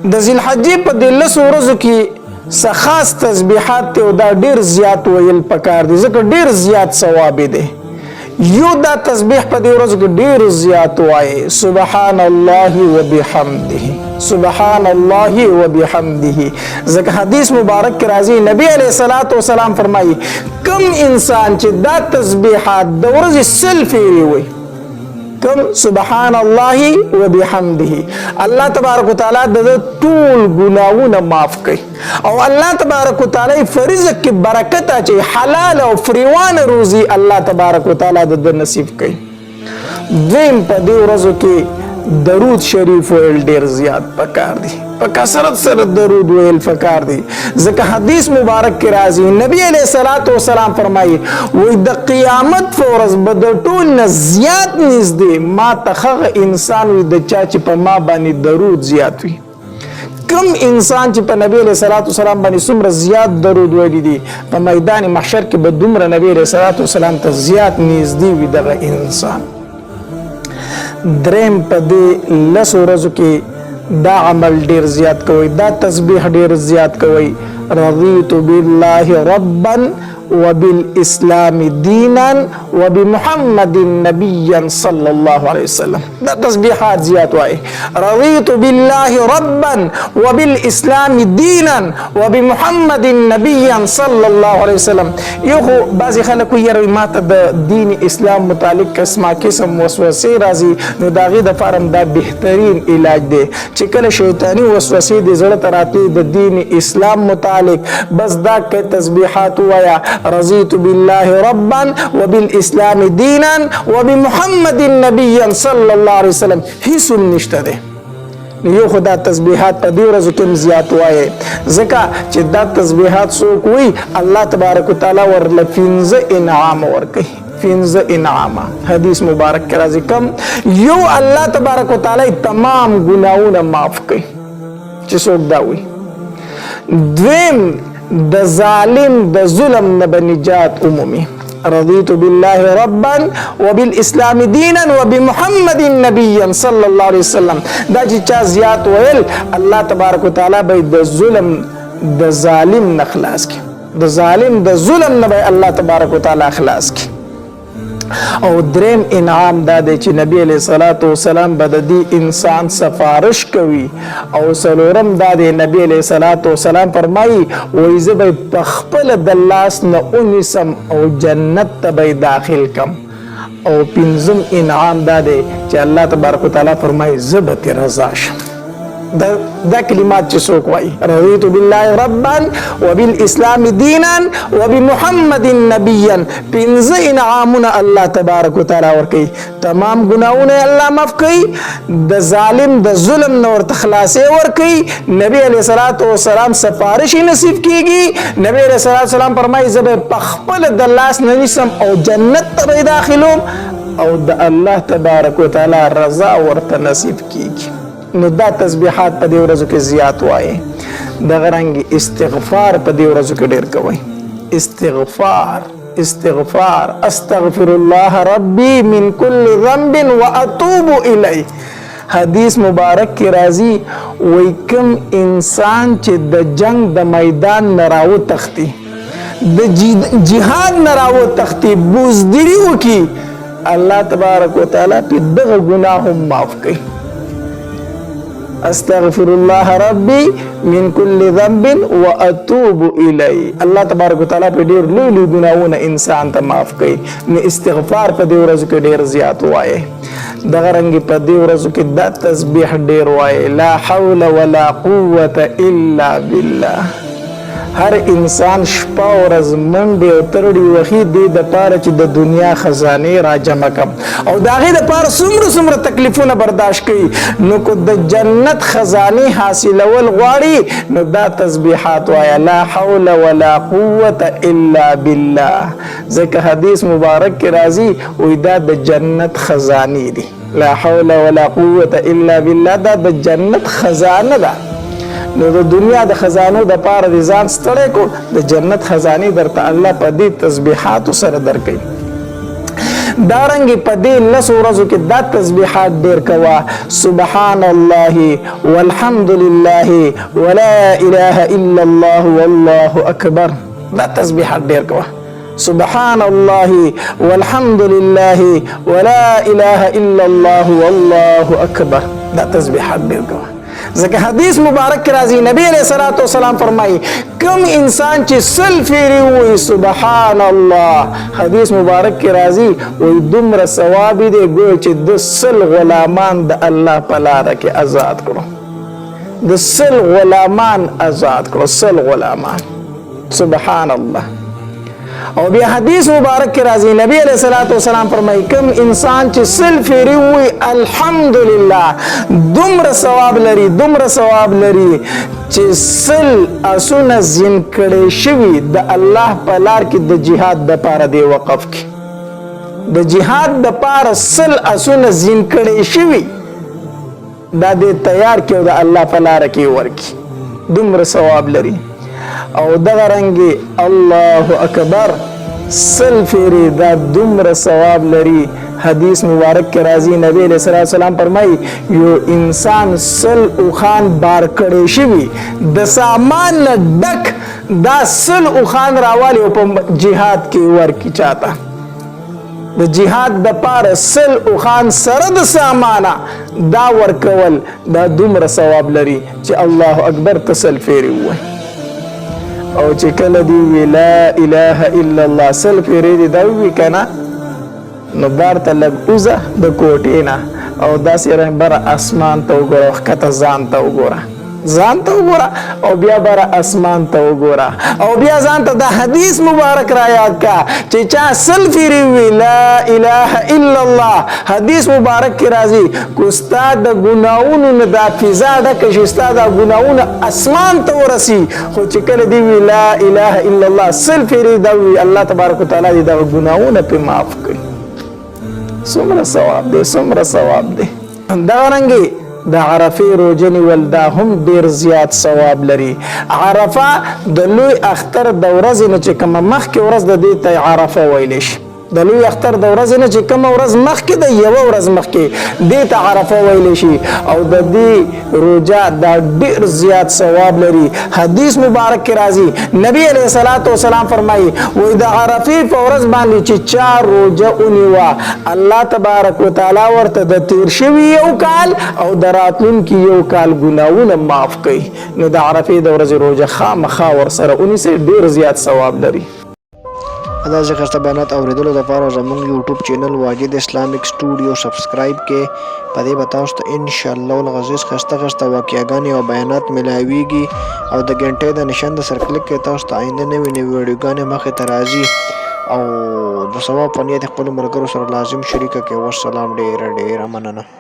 د ذوالحجې په دې 10 ورځو کې څه خاص تسبیحات ته دا ډیر زیات ویل پکار دي ځکه ډیر زیات ثواب دی یو دا تسبیح په دې ورځ کې ډیر زیات وایي سبحان الله وبحمده سبحان الله وبحمده ځکه حدیث مبارک کې راځي نبی علیہ الصلوۃ والسلام فرمایي کم انسان چې دا تسبیحات د ورځې سل فیری وي کم سبحان الله وبحمده الله تبارک وتعالى د ټول ګناهونه معاف کوي او الله تبارک وتعالى فرض کې برکت اچي حلال او فریوان روزي الله تبارک وتعالى د نصیب کوي دیم په دې ورځو کې درود شریف ویل ډیر زیات پکار دي په کثرت سره درود ویل پکار دي ځکه حدیث مبارک کې راځي نبی علیہ الصلوۃ والسلام فرمایي وې د قیامت فورز به د ټول نه زیات نږدې ما تخغه انسان وي د چا چې په ما باندې درود زیات وي کم انسان چې په نبی علیہ الصلوۃ والسلام باندې څومره زیات درود ویلي دي په میدان محشر کې به دومره نبی علیہ الصلوۃ والسلام ته زیات نږدې وي دغه انسان دریم په دې 10 ورځو کې دا عمل ډیر زیات کوي دا تسبیح ډیر زیات کوي رضیت بالله ربا وبالاسلام دینا وبمحمد نبیا صلی الله علیه وسلم دا تسبیحات زیات وای رضیت بالله ربا وبالاسلام دینا وبمحمد نبیا صلی الله علیه وسلم یو بعضی خلک یې ماته د دین اسلام متعلق قسم وسوسه راځي نو دا غي د فارم دا بهترین علاج دی چې کله شیطانی وسوسه د زړه تراتی د دین اسلام متعلق بس دا کې تسبیحات وایا رضیت بالله ربا وبالاسلام دینا وبمحمد نبیا صلی الله علیه وسلم هیڅ نشته ده یو خدا تسبیحات په دې ورځو کې زیات وایي ځکه چې دا تسبیحات څوک وي الله تبارک وتعالى ورله 15 انعام ورکوي 15 انعام حدیث مبارک کې راځي کم یو الله تبارک وتعالى تمام ګناہوں معاف کوي چې څوک دا وي دویم د ظالم د ظلم نه بنجات عمومي رضيت بالله ربا وبالاسلام دينا وبمحمد نبيا صلى الله عليه وسلم دا چې چا زیات ویل الله تبارک وتعالى به د ظلم د ظالم نه خلاص کی د ظالم د ظلم نه به الله تبارک وتعالى خلاص کی او دریم انعام دا دی چې نبی علیہ الصلوۃ والسلام به د انسان سفارش کوي او سلورم دا دی نبی علیہ الصلوۃ والسلام فرمایي وای زه به پخپل د لاس نه اونسم او جنت ته به داخل کم او پنځم انعام دا دی چې الله تبارک وتعالى فرمایي زه به رضا شم دا کلمات چې څوک وایي رضیت بالله ربا وبالاسلام دینا وبمحمد نبیا 15 انعامونه الله تبارک وتعالى ورکوي تمام ګناہوں الله معاف کوي د ظالم د ظلم نه ورته خلاصي ورکوي نبی علیہ الصلوۃ والسلام سفارش نصیب کیږي نبی علیہ الصلوۃ والسلام فرمایي زه په خپل د لاس نه نسم او جنت ته داخلوم او د الله تبارک وتعالى رضا ورته نصیب کیږي نو دا تسبیحات په دې ورځو کې زیات وایي دغه رنګ استغفار په دې ورځو کې ډېر کوئ استغفار استغفر الله ربي من كل ذنب واتوب الیه حدیث مبارک کې راځي وای کوم انسان چې د جنگ د میدان نه راو تختی د جهاد نه راو تختی بوزدلی وکي الله تبارک وتعالى په دغه ګناه معاف کوي استغفر الله ربي من كل ذنب واتوب الیه الله تبارک وتعالى په ډیر لوی ګناہوں انسان ته معاف کوي نو استغفار په دې ورځو کې ډیر زیات وایي دغه رنګ په دې ورځو کې دا تسبیح ډیر وایي لا حول ولا قوه الا بالله هر انسان شپه ورځ منډې او ترړې وهي دې دپاره چې د دنیا خزانې را جمع کړم او د هغې دپاره څومره تکلیفونه برداشت کوي نو که د جنت خزانې حاصلول غواړي نو دا تسبیحات وایه لا حول ولا قوة الا بالله ځکه حدیث مبارک کې راځي وایي دا د جنت خزانې دي لا حول ولا قوة الا بالله دا د جنت خزانه ده نو د دنیا د خزانو د پاره د ځان ستړی کو د جنت خزانه درته الله په دې تسبیحات سره درکړي دارنګ په دې لس ورځو کې دا تسبیحات ډیر کوا سبحان الله والحمد لله ولا اله الا الله والله اکبر دا تسبیحات ډیر کوا سبحان الله والحمد لله ولا اله الا الله والله اکبر دا تسبیحات ډیر کوا ځکه حدیث مبارک کې راځي نبی علیہ الصلوۃ والسلام فرمایي کوم انسان چې سل فیری وي سبحان الله حدیث مبارک کې راځي وي دومره ثواب دی ګویا چې د سل غلامان د الله په لار کې آزاد کړو د سل غلامان آزاد کړو سل غلامان سبحان الله او بیا حدیث مبارک کې راځي نبی علیہ الصلوۃ والسلام فرمایي کوم انسان چې سل فیری وي الحمدلله دومره ثواب لري چې سل اسونه زین کړي شوی د الله په لار کې د جهاد د پاره دی وقف کې د جهاد د پاره سل اسونه زین کړي شوی دا دې تیار کړو د الله په لار کې ورکی دومره ثواب لري او دغه رنګي الله اکبر سل فیری دا دومره ثواب لري حدیث مبارک کې راځي نبی علیہ الصلوۃ والسلام فرمایي یو انسان سل او خان بار کړي شوی د سامان ډک دا سل او خان راوالی په جهاد کې ورکی چاته د جهاد د پاره سل او خان سره د سامانه دا ورکول دا دومره ثواب لري چې الله اکبر تسل فیری وای او چې کله دی وی لا اله الا الله سل فیری دی دا وی کنه نو بار ته لګ اوزه د کوټینا او داسې رهبر اسمان ته وګوره کته ځان ته وګوره او بیا بر اسمان ته وګوره او بیا ځان ته د حدیث مبارک را یاد کا چې چا سل فیری وی لا اله الا الله حدیث مبارک کې راځي کو استاد د ګناونو نه د فضا د کښ استاد د ګناونو اسمان ته ورسی خو چې کله دی وی لا اله الا الله سل فیری دا وی الله تبارک وتعالى دې د ګناونو په معاف کړي څومره ثواب دی دا رنګي د عرفه روزنی ول دا هم ډیر زیات ثواب لري عرفه د لوی اختر د ورځې نه چې کوم مخ کې ورځ د دې ته عرفه ویل شي د لوی اختر د ورځې نه چې کوم ورځ مخ کې د یو ورځ مخ کې دې ته عرفه ویل شي او د دې روزه دا ډیر زیات ثواب لري حدیث مبارک کې راځي نبی علیہ الصلوۃ والسلام فرمایي وې د عرفه په ورځ باندې چې 4 روزه اونیوا الله تبارک وتعالى ورته د تیر شوی یو کال او دراتون کې یو کال ګناونه معاف کړي نو د عرفه د ورځې روزه خامخا ور سره اونې سه ډیر زیات ثواب لري دا ذکر بیانات اوریدلو لپاره زموږ یوټیوب چینل واجد اسلامیک سټوډیو سبسکرایب کې پدې بتاوس ته ان شاء الله العزیز خسته واقعیاګانې او بیانات ملاويږي او د غنټې د نشان د سر کلیک کې تاسو ته آینده نوې ویډیوګانې مخه ته راځي او د ثواب په نیت خپل مرګرو سره لازم شریکه کې والسلام ډیر مننه